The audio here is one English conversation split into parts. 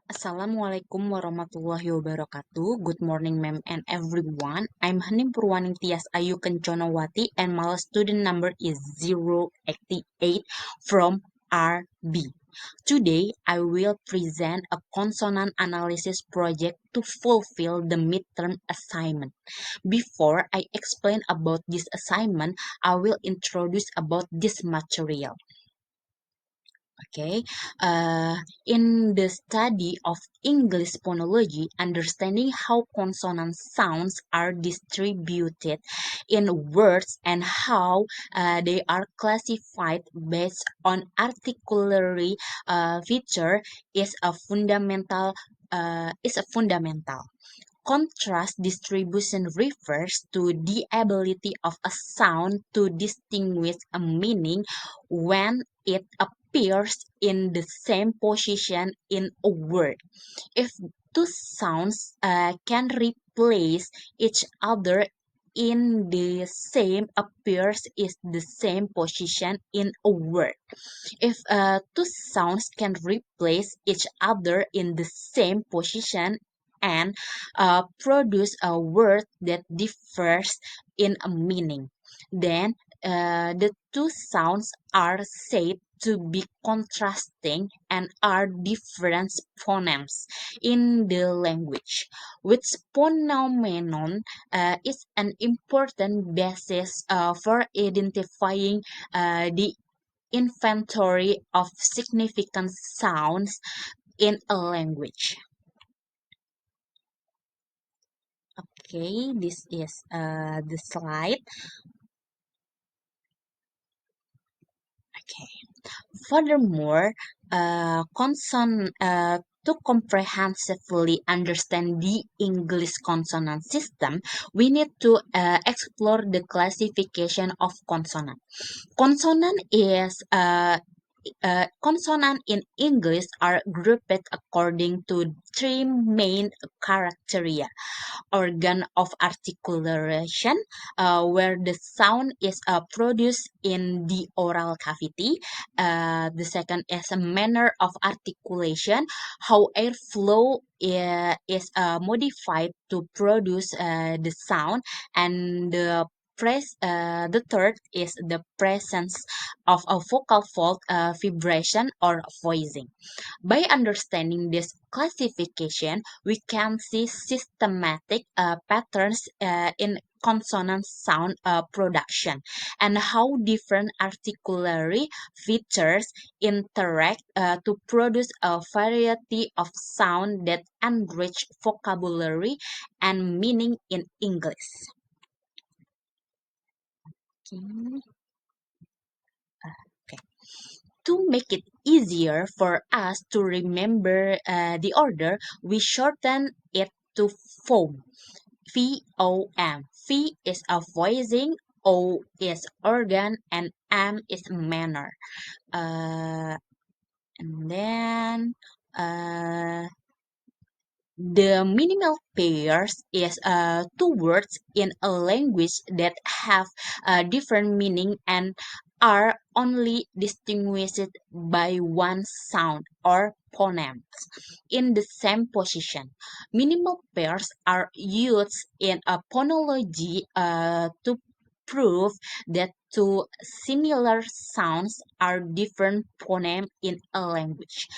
Assalamualaikum warahmatullahi wabarakatuh. Good morning, ma'am and everyone. I'm Hanim Purwaning Tias Ayu Kenconowati and my student number is 088 from RB. Today, I will present a consonant analysis project to fulfill the midterm assignment. Before I explain about this assignment, I will introduce about this material. Okay, in the study of English phonology, understanding how consonant sounds are distributed in words and how they are classified based on articulatory feature is a fundamental. Contrast distribution refers to the ability of a sound to distinguish a meaning when it appears in the same position in a word. If two sounds can replace each other in the same appears is the same position in a word. If two sounds can replace each other in the same position and produce a word that differs in a meaning, then the two sounds are said to be contrasting and are different phonemes in the language, which phenomenon is an important basis for identifying the inventory of significant sounds in a language. Okay, this is the slide. Okay. Furthermore, to comprehensively understand the English consonant system, we need to explore the classification of consonant. Consonant in English are grouped according to three main criteria: organ of articulation, where the sound is produced in the oral cavity. The second is a manner of articulation, how airflow is modified to produce the sound, and the third is the presence of a vocal fold, vibration, or voicing. By understanding this classification, we can see systematic patterns in consonant sound production and how different articulatory features interact to produce a variety of sound that enrich vocabulary and meaning in English. Okay. Okay. To make it easier for us to remember the order, we shorten it to foam. VOM. V is a voicing, O is organ, and M is manner. Uh, and then the minimal pairs is two words in a language that have a different meaning and are only distinguished by one sound or phoneme in the same position. Minimal pairs are used in a phonology to prove that two similar sounds are different phoneme in a language.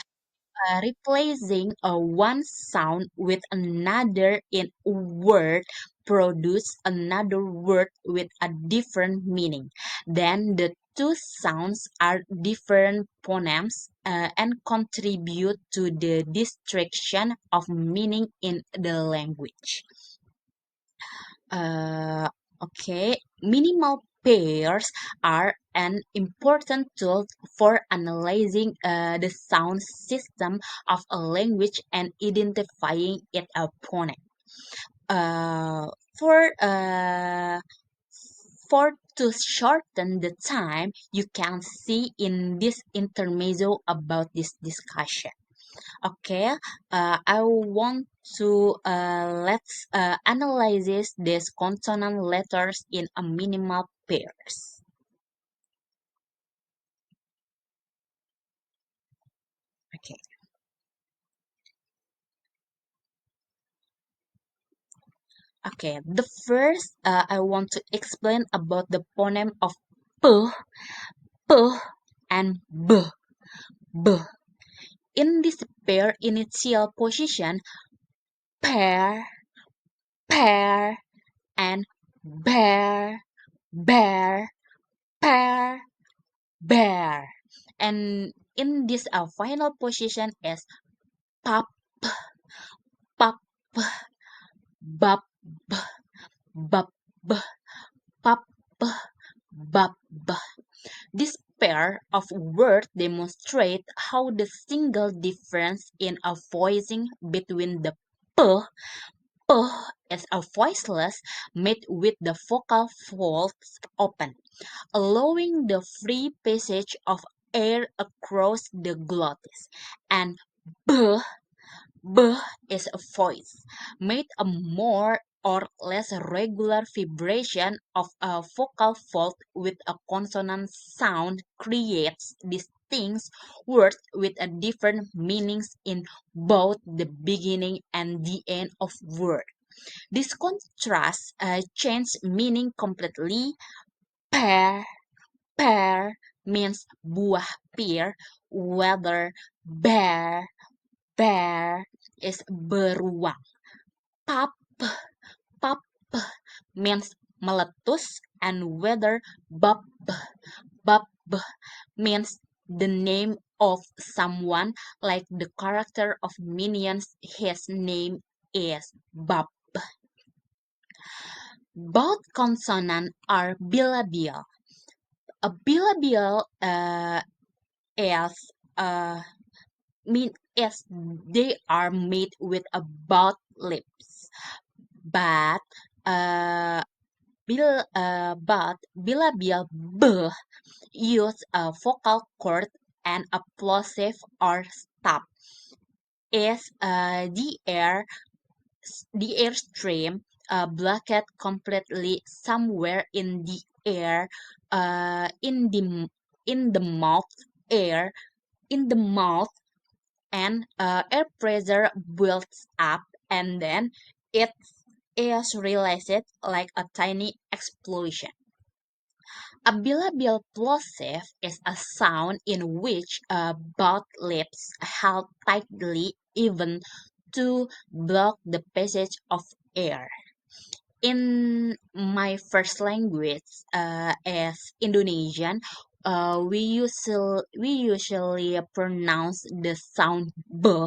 Replacing one sound with another in a word produce another word with a different meaning. Then the two sounds are different phonemes and contribute to the distinction of meaning in the language. Uh, okay, minimal pairs are an important tool for analyzing the sound system of a language and identifying its opponent. Uh, for uh, for to shorten the time, you can see in this intermezzo about this discussion. Okay, I want to let's analyze these consonant letters in a minimal pairs. Okay, Okay, the first I want to explain about the phoneme of p, p, and b, b. In this pair initial position, pair, pair, and bear, bear, pair, bear. And in this final position is pop, pop, bop, bop, pop, bop. This pair of words demonstrate how the single difference in a voicing between the p, p is a voiceless made with the vocal folds open, allowing the free passage of air across the glottis, and b, b is a voice, made a more or less regular vibration of a vocal fold with a consonant sound creates distinct words with a different meanings in both the beginning and the end of word. This contrast change meaning completely. Pear, pear means buah pear, whether bear, bear is beruang. Pap, pap means meletus, and whether bab, bab means the name of someone like the character of Minions. His name is Bab. Both consonants are bilabial. A bilabial is mean is they are made with a both lips, but uh, but bilabial b use a vocal cord and a plosive or stop is the air stream blocked completely somewhere in the air in the mouth air in the mouth and air pressure builds up and then it is released like a tiny explosion. A bilabial plosive is a sound in which both lips held tightly even to block the passage of air. In my first language as Indonesian, we usually pronounce the sound b.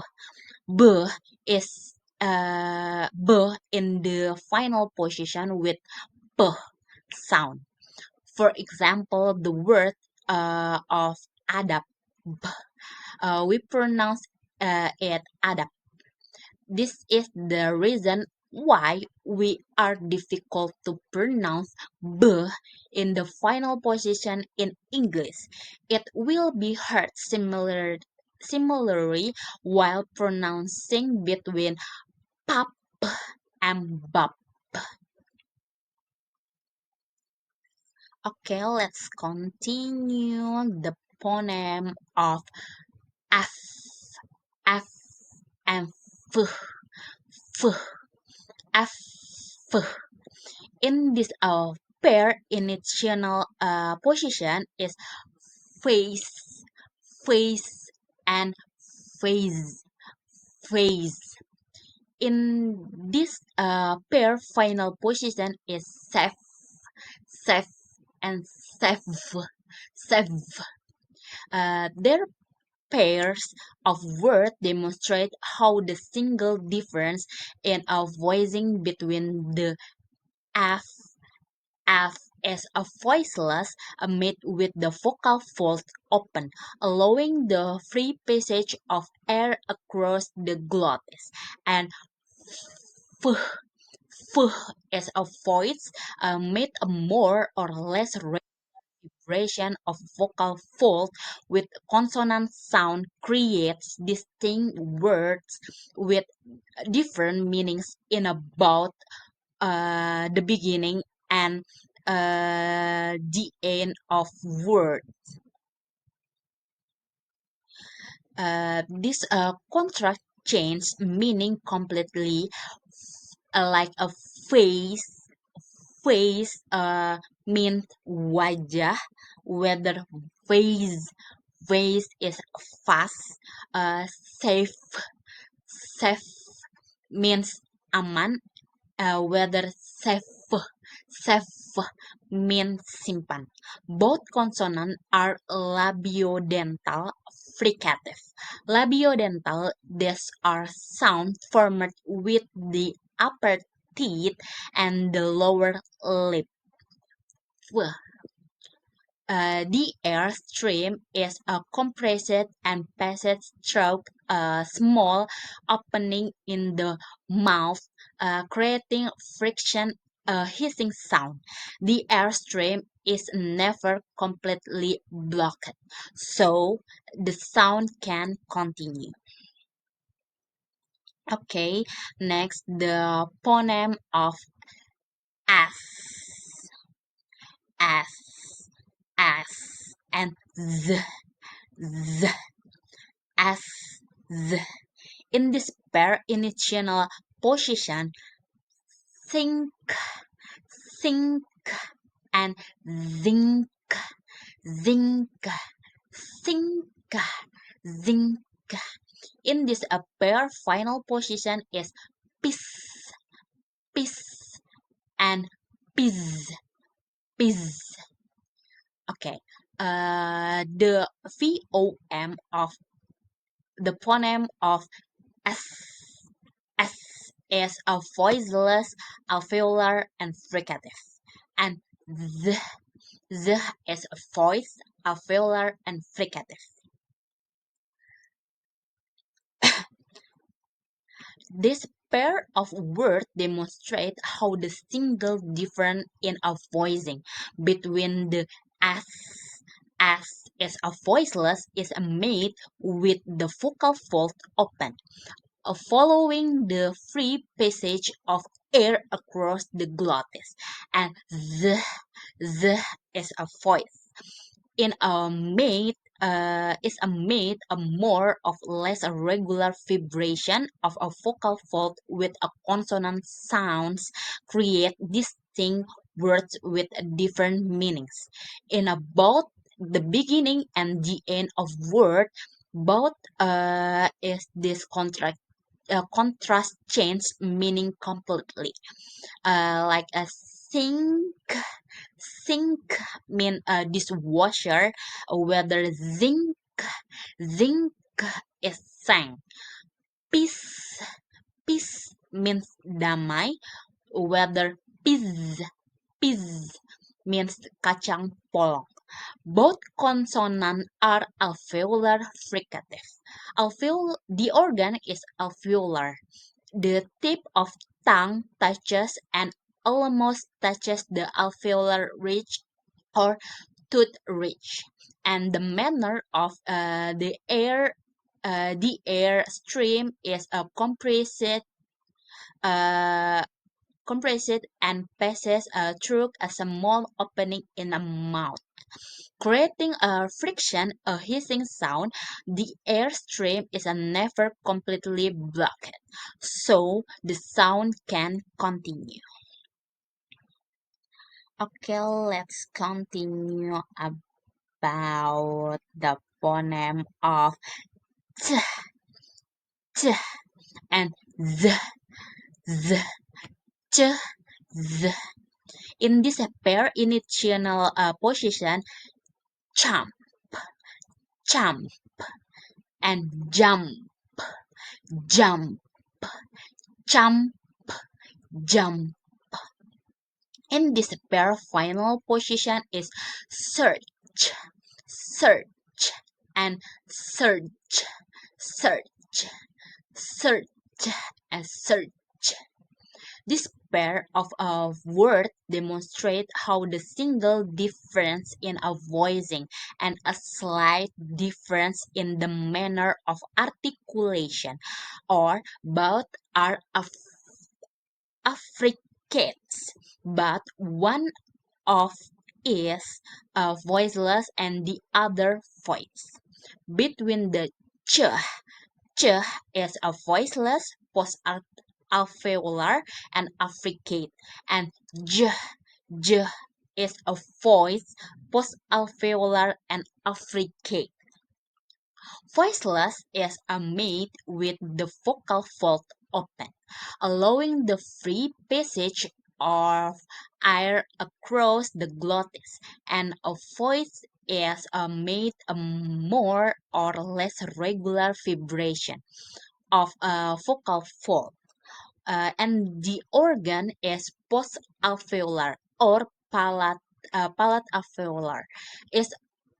B is b in the final position with p sound. For example, the word of adab, we pronounce it adab. This is the reason why we are difficult to pronounce b in the final position in English. It will be heard similarly while pronouncing between pop and bop. Okay, let's continue the phoneme of f, f, and f, f, f. In this pair initial position is face, face, and phase, phase. In this pair final position is safe, safe, and safe, safe. Their pairs of words demonstrate how the single difference in a voicing between the f, f is a voiceless made with the vocal folds open, allowing the free passage of air across the glottis, and f, f is a voice made a more or less vibration of vocal fold with consonant sound creates distinct words with different meanings in about the beginning and the end of word. This contract change meaning completely like a face, means wajah, whether face, is fast, safe, safe means aman, whether safe means simpan. Both consonants are labiodental fricative. Labiodental, these are sound formed with the upper teeth and the lower lip. The air stream is compressed and passes through a small opening in the mouth, creating friction, a hissing sound. The air stream is never completely blocked, so the sound can continue. Okay, next the phoneme of S, S, S, and Z, Z. As the in this pair initial position, think, think, and zinc, zinc, think, zinc. In this pair final position is peace, peace, and peace, peace. Okay. The vom of the phoneme of S, S is a voiceless, alveolar, and fricative. And Z is a voice, alveolar, and fricative. This pair of words demonstrate how the single difference in a voicing between the S is a voiceless is made with the vocal fold open, following the free passage of air across the glottis, and the is a voice. In a mate is a made a more of less a regular vibration of a vocal fold with a consonant sounds create distinct words with different meanings. In a both the beginning and the end of word, both is this contrast change meaning completely. Like a sink mean dishwasher, whether zinc is sang. Peace, peace means damai, whether peas means kacang polong. Both consonants are alveolar fricative. The organ is alveolar. The tip of tongue touches and almost touches the alveolar ridge or tooth ridge, and the manner of the air stream is uh, compressed and passes through a small opening in the mouth, creating a friction, a hissing sound. The airstream is never completely blocked, so the sound can continue. Okay, let's continue about the phoneme of t, t, and z, z, ch, z. In this pair initial position, chomp, chomp, and jump, jump, jump, jump. In this pair final position is search, search, and search, search, search, and search. This pair of words demonstrate how the single difference in a voicing and a slight difference in the manner of articulation or both are affricates, but one of is voiceless and the other voice. Between the ch is a voiceless alveolar and affricate, and j, j is a voice, post-alveolar and affricate. Voiceless is a made with the vocal fold open, allowing the free passage of air across the glottis, and a voice is made a more or less regular vibration of a vocal fold, and the organ is post-alveolar or palate alveolar, is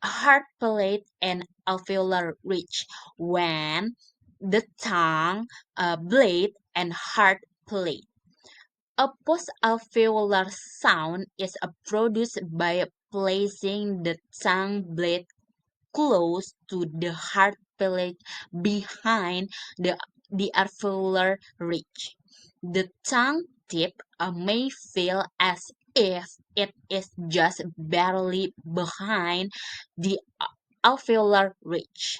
heart palate and alveolar ridge when the tongue, blade, and heart plate. A post-alveolar sound is produced by placing the tongue blade close to the heart plate behind the, the alveolar ridge. The tongue tip may feel as if it is just barely behind the alveolar ridge.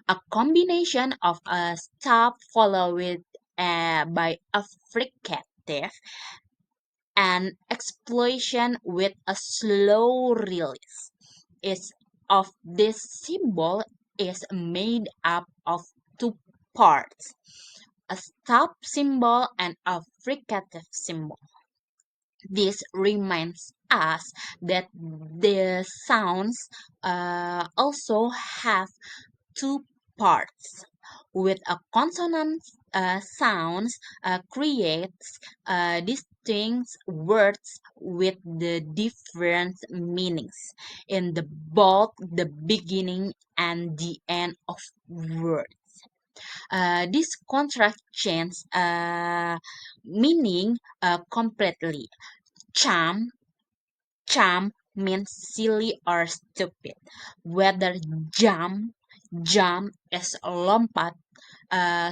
A combination of a stop followed by a fricative and explosion with a slow release is of this symbol is made up of two parts, a stop symbol and a fricative symbol. This reminds us that the sounds also have two parts. With a consonant sounds creates distinct words with the different meanings in the both the beginning and the end of word. This contract changes meaning completely. Charm, charm means silly or stupid. Whether jump, jump is lompat.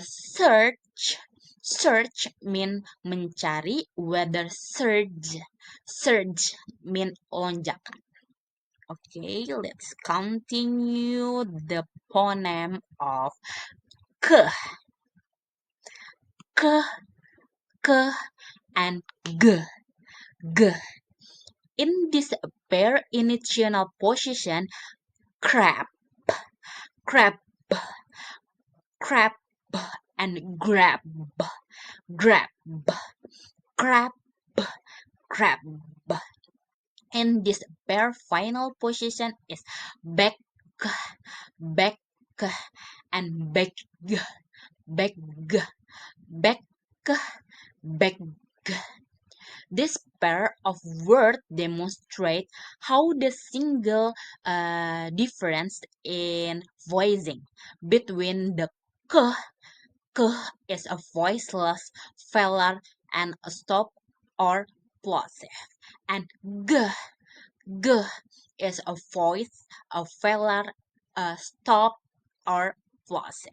Search, search mean mencari. Whether surge, surge mean lonjakan. Okay, let's continue the phoneme of k, k, k, and g, g. In this pair initial position, crab, crab, crab, and grab, grab, crab, crab. In this pair final position is back, back, and back, back, back, back. This pair of words demonstrate how the single difference in voicing between the k, k is a voiceless velar and a stop or plosive, and g, g is a voice, a velar, a stop or plosive.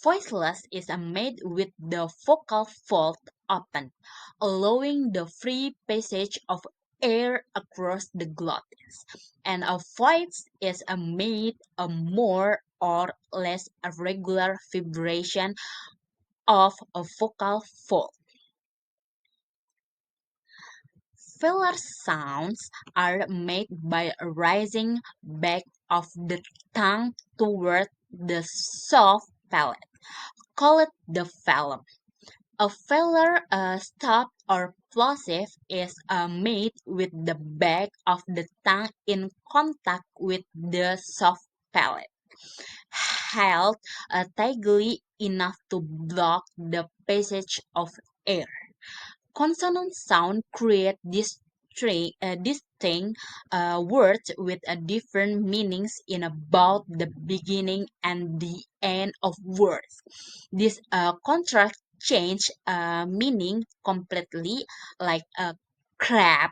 Voiceless is made with the vocal fold open, allowing the free passage of air across the glottis, and a voice is made a more or less regular vibration of a vocal fold. Velar sounds are made by rising back of the tongue toward the soft palate, call it the phlegm. A velar stop or plosive is made with the back of the tongue in contact with the soft palate, held tightly enough to block the passage of air. Consonant sound create distinct words with different meanings in about the beginning and the end of words. This contrast change meaning completely, like crab.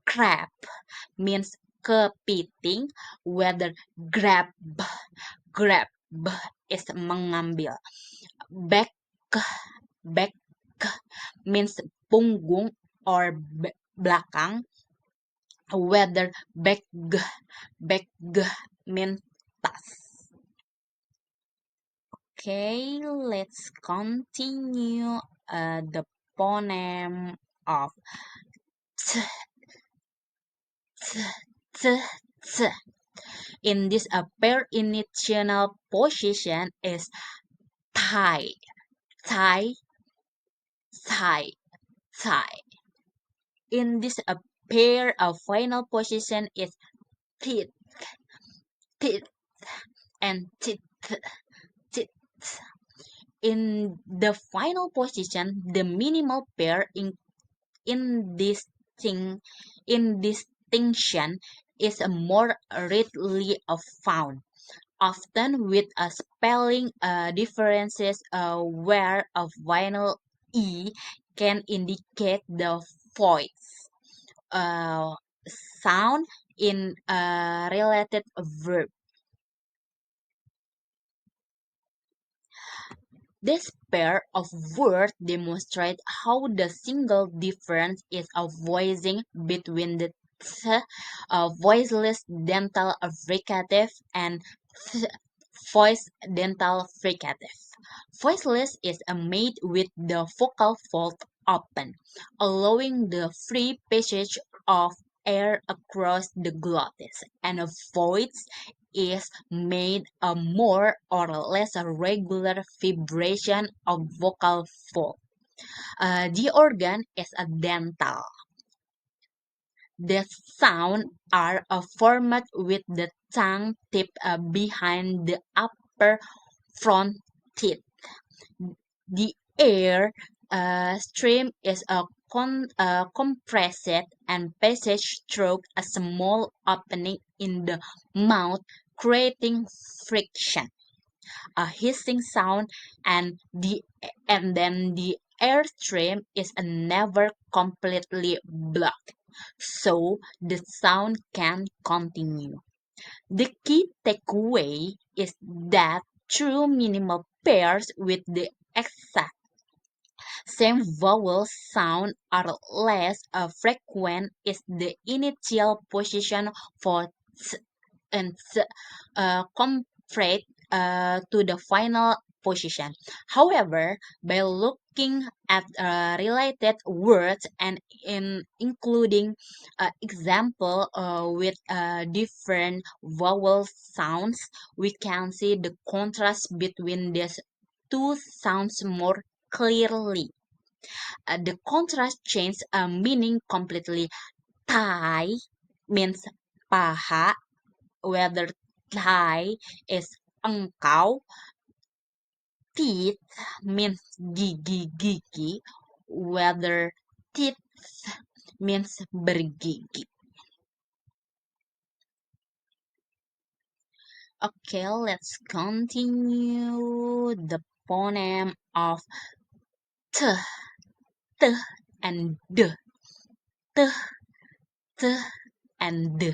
Crab means kepiting, whether grab, grab is mengambil. Back, back means punggung or belakang, whether back means tas. Okay, let's continue the phoneme of t, t, t, t. In this pair initial position is tie, tie, tie, tie. In this pair of final position is teeth, teeth, and teeth, teeth. In the final position, the minimal pair in this thing in distinction is more readily found, often with a spelling differences where a final e can indicate the voice sound in a related verb. This pair of words demonstrate how the single difference is a voicing between the th, voiceless dental fricative and th, voice dental fricative. Voiceless is made with the vocal fold open, allowing the free passage of air across the glottis, and a voice is made a more or less regular vibration of vocal fold. The organ is a dental. The sound are formed with the tongue tip behind the upper front teeth. The air stream is compressed and passes through a small opening in the mouth, creating friction, a hissing sound, and then the airstream is never completely blocked, so the sound can continue. The key takeaway is that true minimal pairs with the exact same vowel sound are less frequent is the initial position for ts and compared to the final position. However, by looking at related words and in including example with different vowel sounds, we can see the contrast between these two sounds more clearly. The contrast changes meaning completely. Thai means paha, whether Thai is engkau. Teeth means gigi-gigi, whether teeth means bergigi. Okay, let's continue the phoneme of t, t, and d, t, t, and d.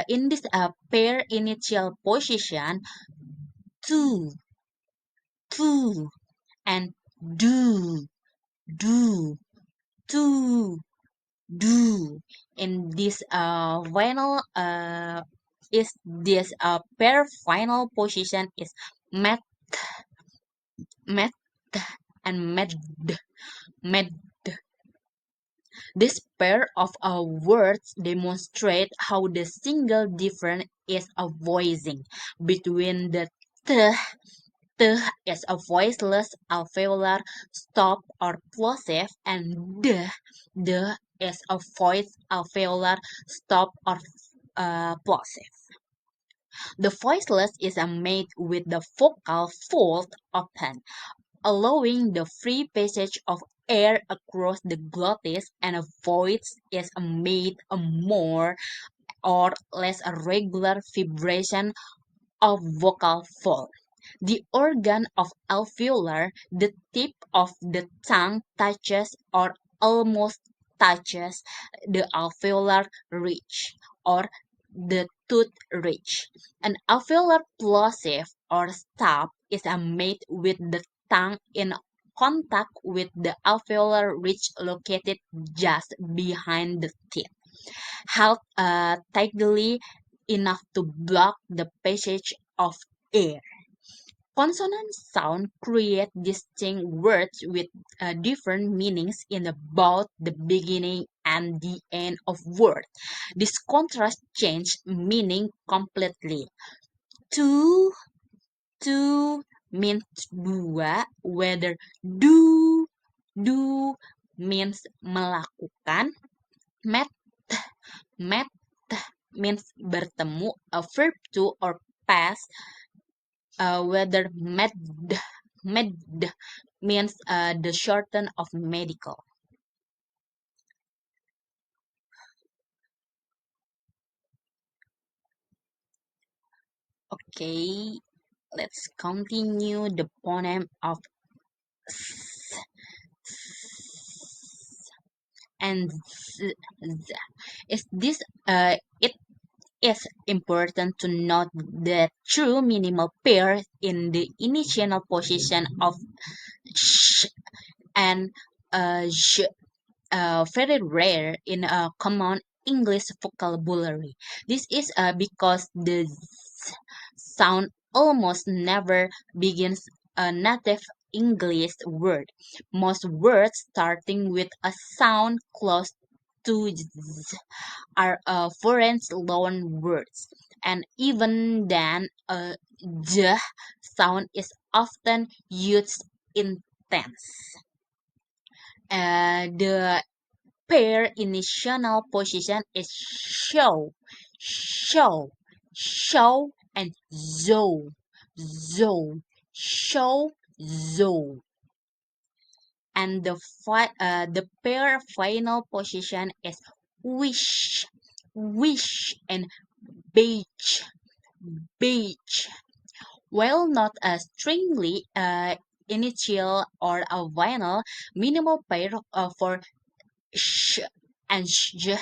In this pair initial position, two, two, and do, do, do, do. In this final is this pair final position is met, met, and med. This pair of words demonstrate how the single difference is a voicing between the th, th is a voiceless alveolar stop or plosive, and the is a voice alveolar stop or plosive. The voiceless is made with the vocal fold open, allowing the free passage of air across the glottis, and a voice is made a more or less a regular vibration of vocal fold. The organ of alveolar, the tip of the tongue touches or almost touches the alveolar ridge or the tooth ridge. An alveolar plosive or stop is made with the tongue in contact with the alveolar ridge located just behind the teeth, held tightly enough to block the passage of air. Consonant sound create distinct words with different meanings in both the beginning and the end of word. This contrast change meaning completely. Two, two means dua, whether do means melakukan, met met means bertemu, a verb to or past, whether med means the shorten of medical. Okay, let's continue the poem of s, and is this it is important to note that true minimal pair in the initial position of sh and sh very rare in a common English vocabulary. This is because the sound almost never begins a native English word. Most words starting with a sound close to z are foreign loan words, and even then, a j sound is often used in tense. The pair initial position is show, show, and show, zo. And the pair final position is wish, and beige, beige. While not a stringly initial or a vinyl, minimal pair for sh and sh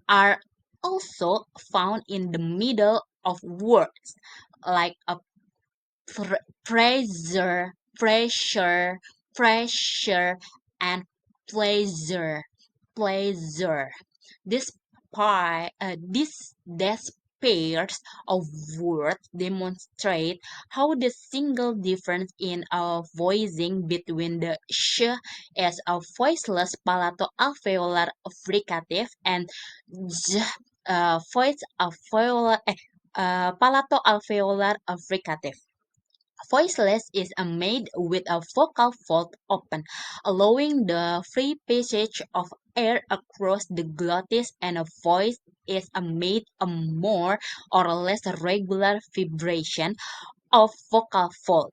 are also found in the middle of words, like a pressure, pressure, pressure, and pleasure, pleasure. This these pairs of words demonstrate how the single difference in a voicing between the sh as a voiceless palato-alveolar fricative and z voice alveolar palato-alveolar fricative. Voiceless is made with a vocal fold open, allowing the free passage of air across the glottis, and a voice is made a more or less regular vibration of vocal fold.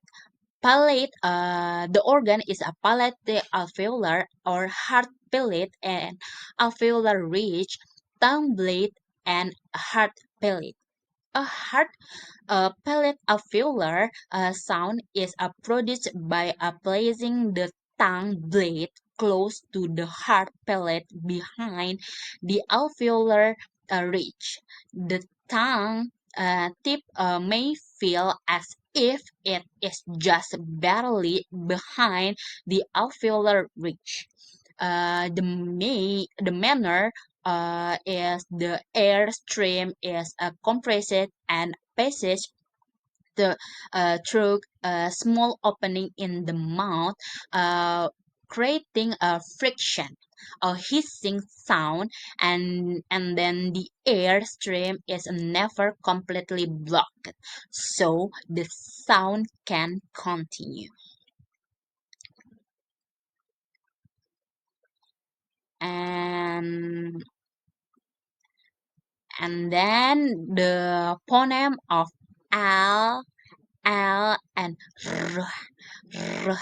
Palate, the organ is a palate alveolar or heart palate and alveolar ridge, tongue blade, and heart palate. A heart palate alveolar sound is produced by placing the tongue blade close to the heart palate behind the alveolar ridge. The tongue tip may feel as if it is just barely behind the alveolar ridge. The manner is the air stream is compressed and passes the through a small opening in the mouth, uh, creating a friction, a hissing sound, and then the air stream is never completely blocked, so the sound can continue. And then the phoneme of L, L, and R. R.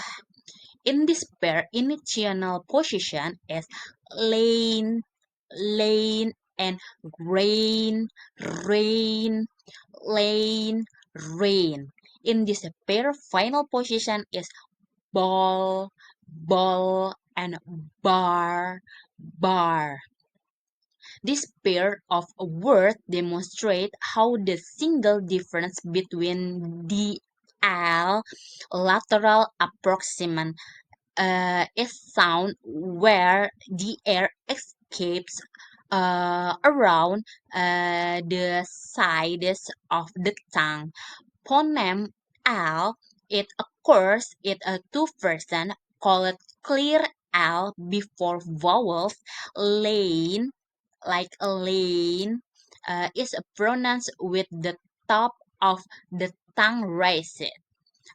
In this pair, initial position is lane, lane, and rain, rain, lane, rain. In this pair, final position is ball, ball, and bar, bar. This pair of words demonstrate how the single difference between the L lateral approximant is sound where the air escapes around the sides of the tongue. Phoneme L it occurs in a two-person called clear L before vowels. Lane, like a lane, is pronounced with the top of the tongue raised.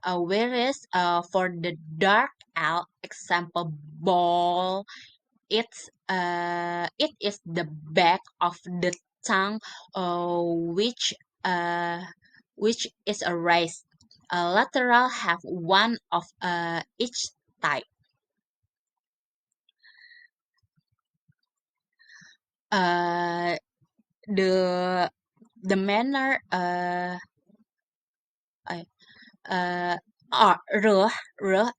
Whereas for the dark L, example ball, it is the back of the tongue, which uh, which is a raised. Lateral have one of each type. Uh, the the manner uh, uh, r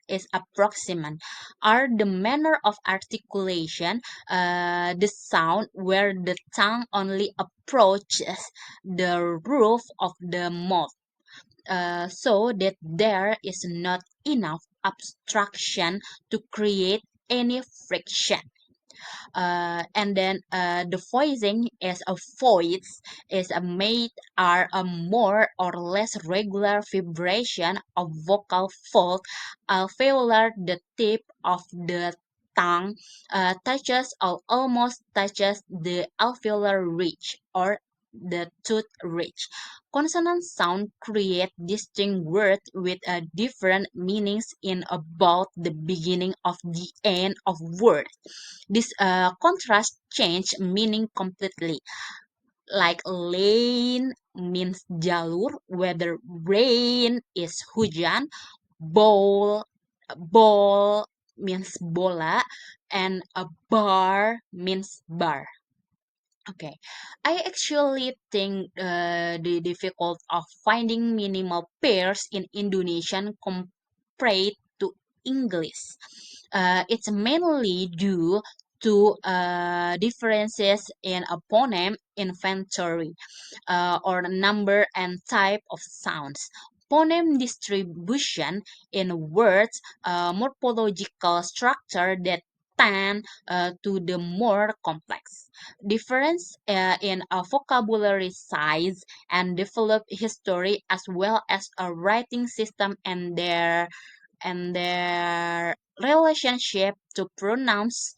is approximant, are the manner of articulation, the sound where the tongue only approaches the roof of the mouth, so that there is not enough obstruction to create any friction. And then the voicing is a voice is a made are a more or less regular vibration of vocal fold alveolar. The tip of the tongue touches or almost touches the alveolar ridge or the tooth ridge. Consonant sound create distinct words with different meanings in about the beginning of the end of word. This contrast change meaning completely. Like lane means jalur, whether rain is hujan, ball means bola, and a bar means bar. Okay, I actually think the difficult of finding minimal pairs in Indonesian compared to English. It's mainly due to differences in a phoneme inventory or number and type of sounds. Phoneme distribution in words, morphological structure that tend to the more complex. Difference in a vocabulary size and developed history as well as a writing system and their relationship to pronouns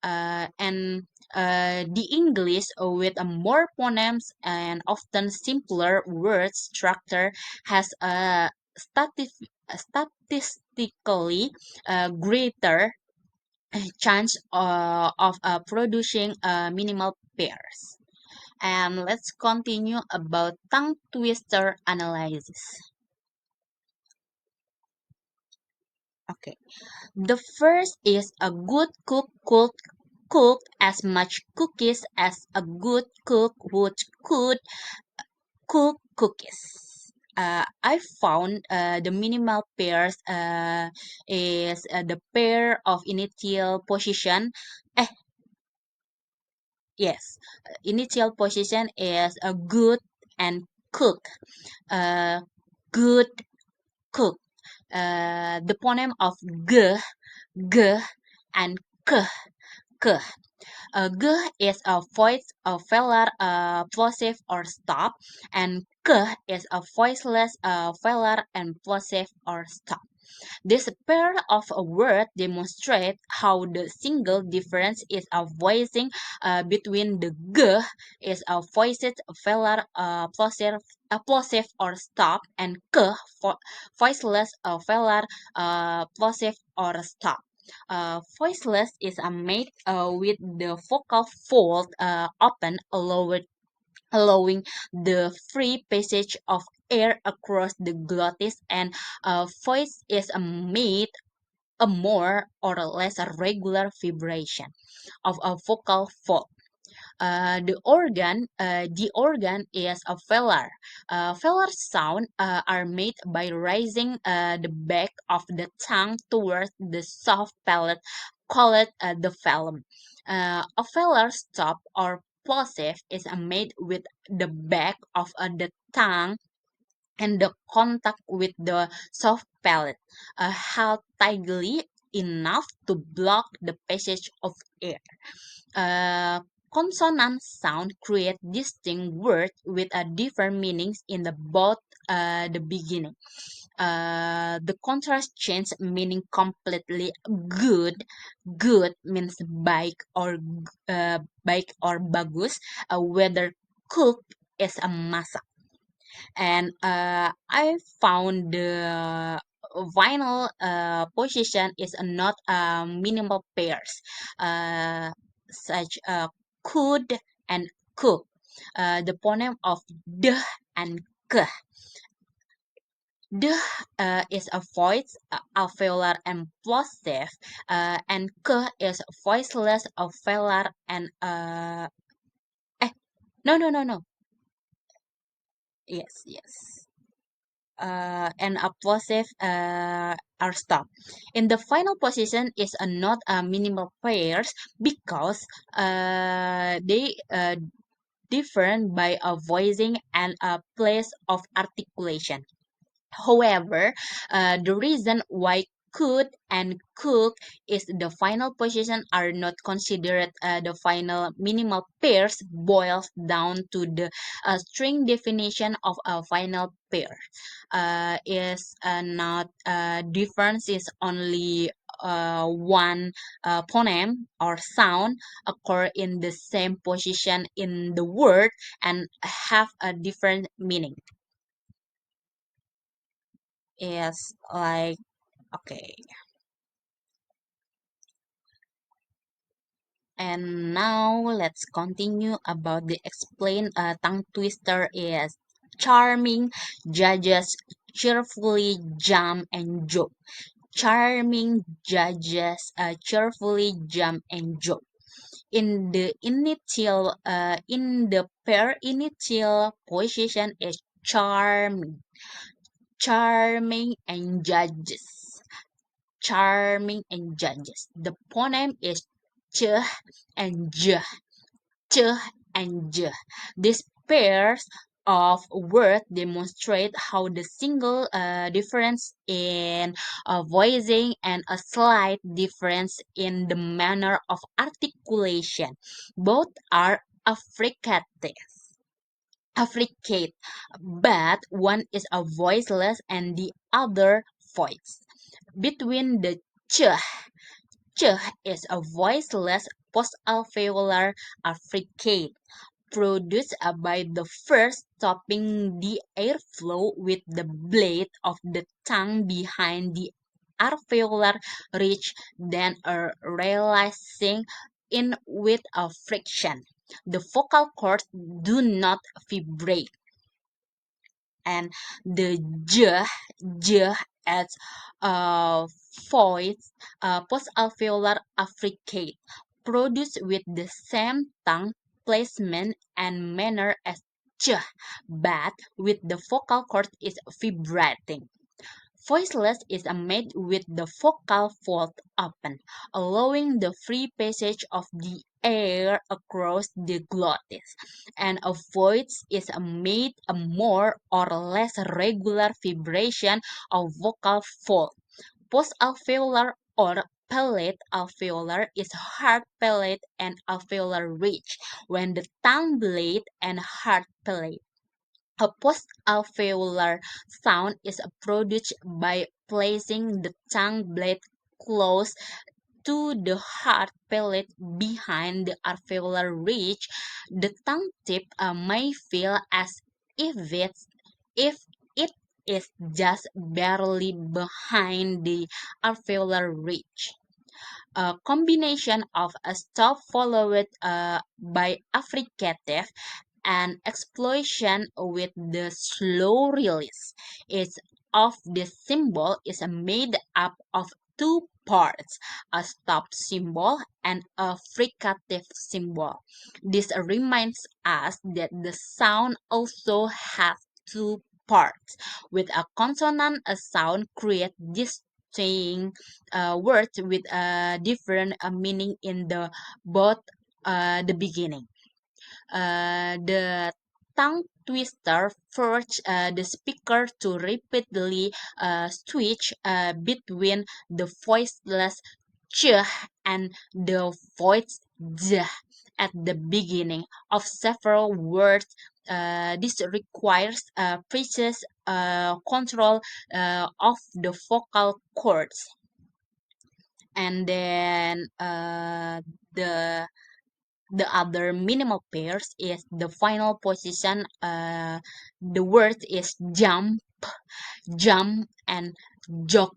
and the English with a more phonemes and often simpler word structure has a statistically greater chance of producing minimal pairs. And let's continue about tongue twister analysis. Okay. The first is a good cook as much cookies as a good cook would could cook cookies. I found the minimal pairs is the pair of initial position. Eh, yes, initial position is a good and cook. Uh, good cook. The phoneme of g and k. G is a voice, a velar, plosive or stop, and k is a voiceless, velar and plosive or stop. This pair of a word demonstrate how the single difference is a voicing between the g is a voiced velar, plosive or stop, and k voiceless, velar, plosive or stop. Voiceless is made with the vocal fold open, allowing the free passage of air across the glottis, and voice is made a more or less a regular vibration of a vocal fold. The organ is a velar. Velar sound are made by raising the back of the tongue towards the soft palate, called the velum. A velar stop or plosive is made with the back of the tongue and the contact with the soft palate, held tightly enough to block the passage of air. Uh, Consonant sound create distinct words with different meanings in the both the beginning. The contrast change meaning completely. Good, good means baik or bagus. Whether cook is a masak. And I found the vinyl position is not minimal pairs, such could and cook. The phoneme of d and k. D is a voice, alveolar and plosive, and k is voiceless, alveolar and eh no, yes, and a plosive are stopped. In the final position is a not a minimal pairs because they different by a voicing and a place of articulation. However, the reason why could and cook is the final position are not considered the final minimal pairs boils down to the string definition of a final pair. Is not difference is only one phoneme or sound occur in the same position in the word and have a different meaning. Is like okay. And now let's continue about the explain tongue twister is charming, judges cheerfully jump and joke. Charming judges cheerfully jump and joke. In the pair initial position is charming, charming and judges. Charming and judges. The phoneme is ch and j, ch and j. These pairs of words demonstrate how the single difference in voicing and a slight difference in the manner of articulation. Both are affricative. Affricate, but one is a voiceless and the other voice. Between the ch, ch is a voiceless post-alveolar affricate produced by the first stopping the airflow with the blade of the tongue behind the alveolar ridge, then realizing in with a friction. The vocal cords do not vibrate, and the j as a voice post-alveolar affricate produced with the same tongue placement and manner as ch, but with the vocal cord is vibrating. Voiceless is made with the vocal fold open, allowing the free passage of the air across the glottis, and a voice is made a more or less regular vibration of vocal fold. Post-alveolar or palate alveolar is hard palate and alveolar ridge, when the tongue blade and hard palate. A post-alveolar sound is produced by placing the tongue blade close to the hard palate behind the alveolar ridge. The tongue tip may feel as if it is just barely behind the alveolar ridge. A combination of a stop followed by affricative and explosion with the slow release is of the symbol is made up of two parts, a stop symbol and a fricative symbol. This reminds us that the sound also has two parts. With a consonant, a sound creates distinct words with a different meaning in the both the beginning. The tongue twister forces the speaker to repeatedly switch between the voiceless ch and the voiced z at the beginning of several words This requires precise control of the vocal cords. And then the the other minimal pairs is the final position. The word is jump, jump, and jog,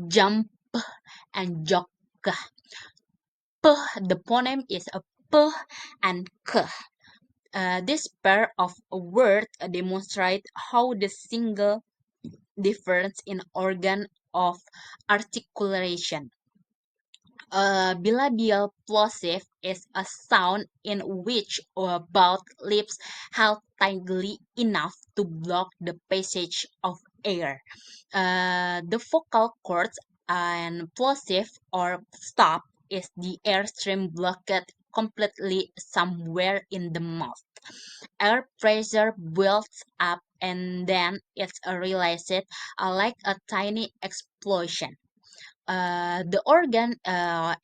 jump, and jog. P, the phoneme is a p and k. This pair of words demonstrate how the single difference in organ of articulation. Bilabial plosive is a sound in which both lips held tightly enough to block the passage of air. The vocal cords and plosive or stop is the airstream blocked completely somewhere in the mouth. Air pressure builds up and then it's released like a tiny explosion. The organ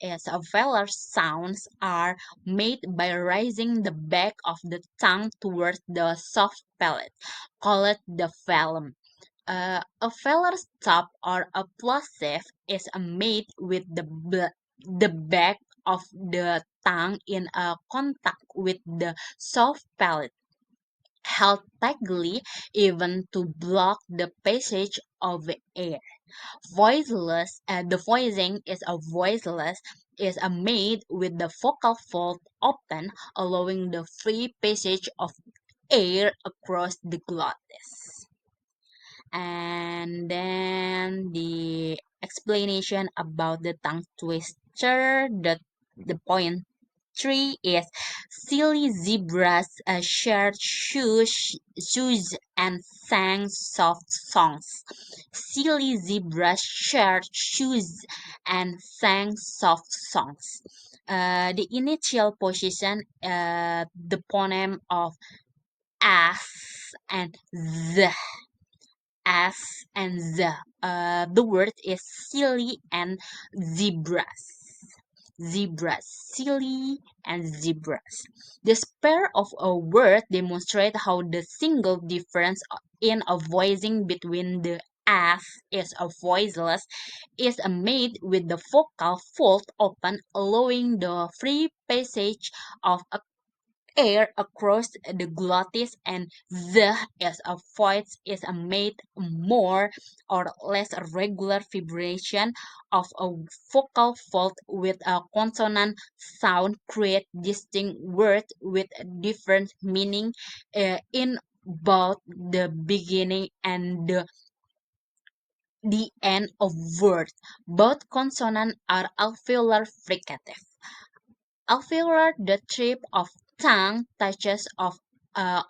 is velar sounds are made by raising the back of the tongue towards the soft palate, called the velum. A velar stop or a plosive is made with the back of the tongue in contact with the soft palate, held tightly even to block the passage of air. The voicing is a voiceless is a made with the vocal fold open, allowing the free passage of air across the glottis. And then the explanation about the tongue twister. The point three is silly zebras shared shoes and sang soft songs. Silly zebras shared shoes and sang soft songs. The initial position, the phoneme of as and the as and the word is silly and zebras. Zebras, silly and zebras. This pair of a word demonstrate how the single difference in a voicing between the as is a voiceless is made with the vocal fold open, allowing the free passage of air across the glottis, and the as a voice is a made more or less regular vibration of a vocal fold with a consonant sound create distinct words with different meaning in both the beginning and the end of words. Both consonants are alveolar fricative. Alveolar, the tip of tongue touches of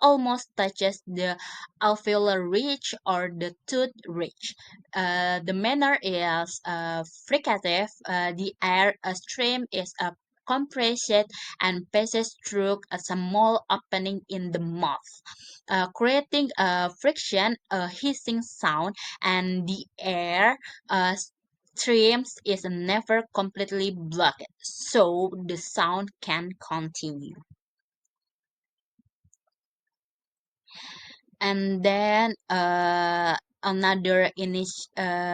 almost touches the alveolar ridge or the tooth ridge. The manner is fricative. The air stream is compressed and passes through a small opening in the mouth, creating a friction, a hissing sound, and the air uh, streams is never completely blocked, so the sound can continue. And then another initial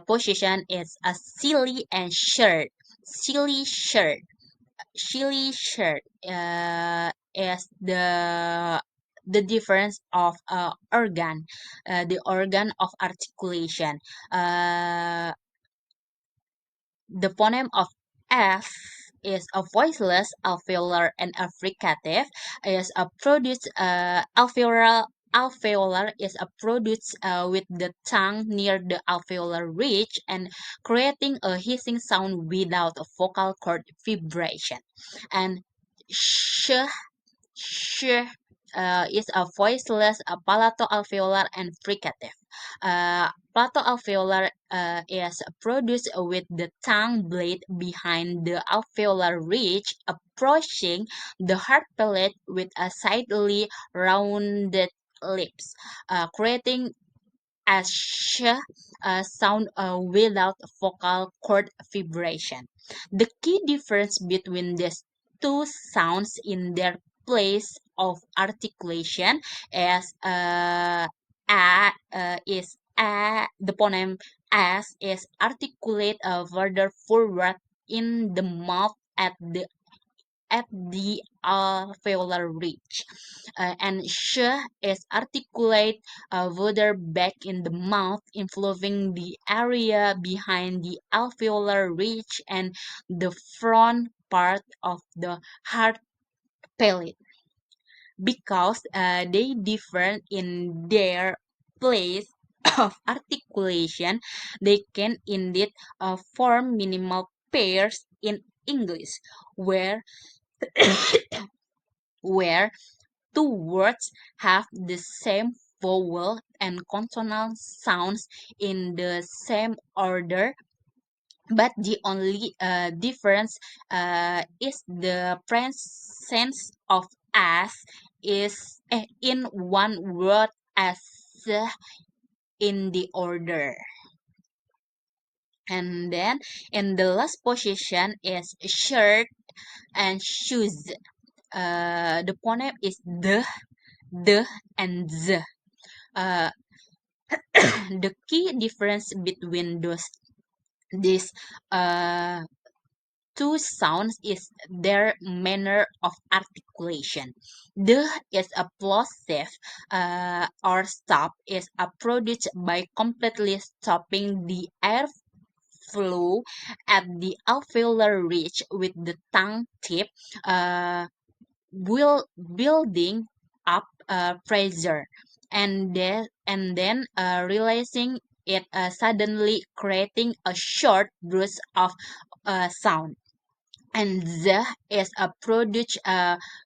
position is a silly and shirt. Silly shirt. Silly shirt is the difference of organ, the organ of articulation. Uh, The phoneme of F is a voiceless alveolar and a fricative is a produced alveolar is a produced with the tongue near the alveolar ridge and creating a hissing sound without a vocal cord vibration. And sh sh is a voiceless palato-alveolar and fricative. Palato-alveolar is produced with the tongue blade behind the alveolar ridge approaching the hard palate with a sidely rounded lips, creating a sh sound without vocal cord vibration. The key difference between these two sounds in their place of articulation as a is a the phoneme as is articulate further forward in the mouth at the alveolar ridge, and sh is articulate further back in the mouth, involving the area behind the alveolar ridge and the front part of the hard palate. Because they differ in their place of articulation, they can indeed form minimal pairs in English, where where two words have the same vowel and consonant sounds in the same order, but the only difference is the presence of as is in one word as in the order. And then in the last position is shirt and shoes. The phoneme is the, and the. Uh, the key difference between these uh, two sounds is their manner of articulation. The is a plosive or stop is produced by completely stopping the airflow at the alveolar ridge with the tongue tip, uh, building up pressure, and then releasing it suddenly, creating a short burst of sound. And the is produced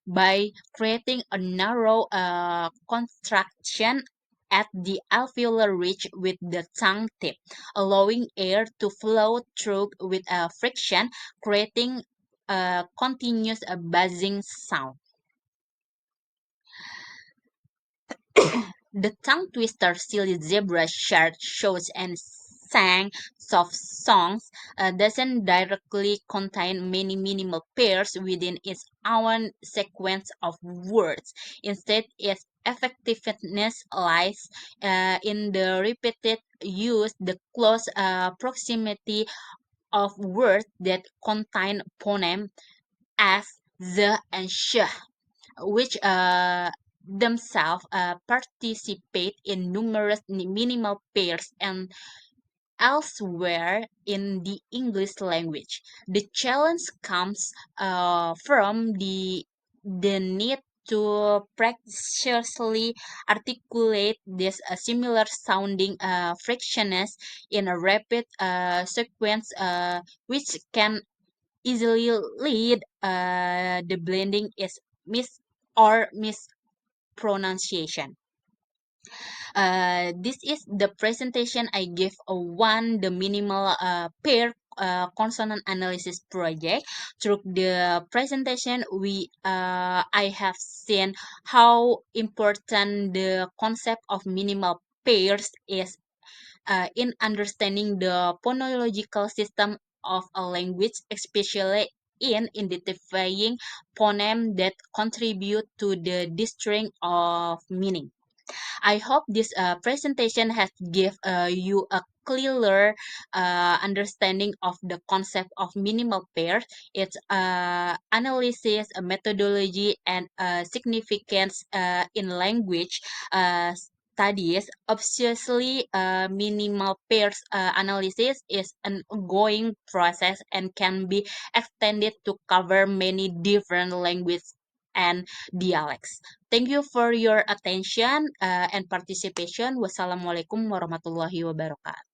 by creating a narrow contraction at the alveolar ridge with the tongue tip, allowing air to flow through with friction, creating a continuous buzzing sound. The tongue twister silly zebra shared shows and sang soft songs doesn't directly contain many minimal pairs within its own sequence of words. Instead, its effectiveness lies in the repeated use, the close proximity of words that contain phoneme as the and sh, which themselves participate in numerous minimal pairs and elsewhere in the English language. The challenge comes from the need to precisely articulate these similar sounding frictions in a rapid sequence, which can easily lead the blending is mis or mispronunciation. This is the presentation I give one the minimal pair consonant analysis project. Through the presentation, I have seen how important the concept of minimal pairs is in understanding the phonological system of a language, especially in identifying phoneme that contribute to the distinction of meaning. I hope this presentation has give you a clearer understanding of the concept of minimal pairs, its analysis, methodology, and significance in language studies. Obviously, minimal pairs analysis is an ongoing process and can be extended to cover many different languages and dialects. Thank you for your attention and participation. Wassalamualaikum warahmatullahi wabarakatuh.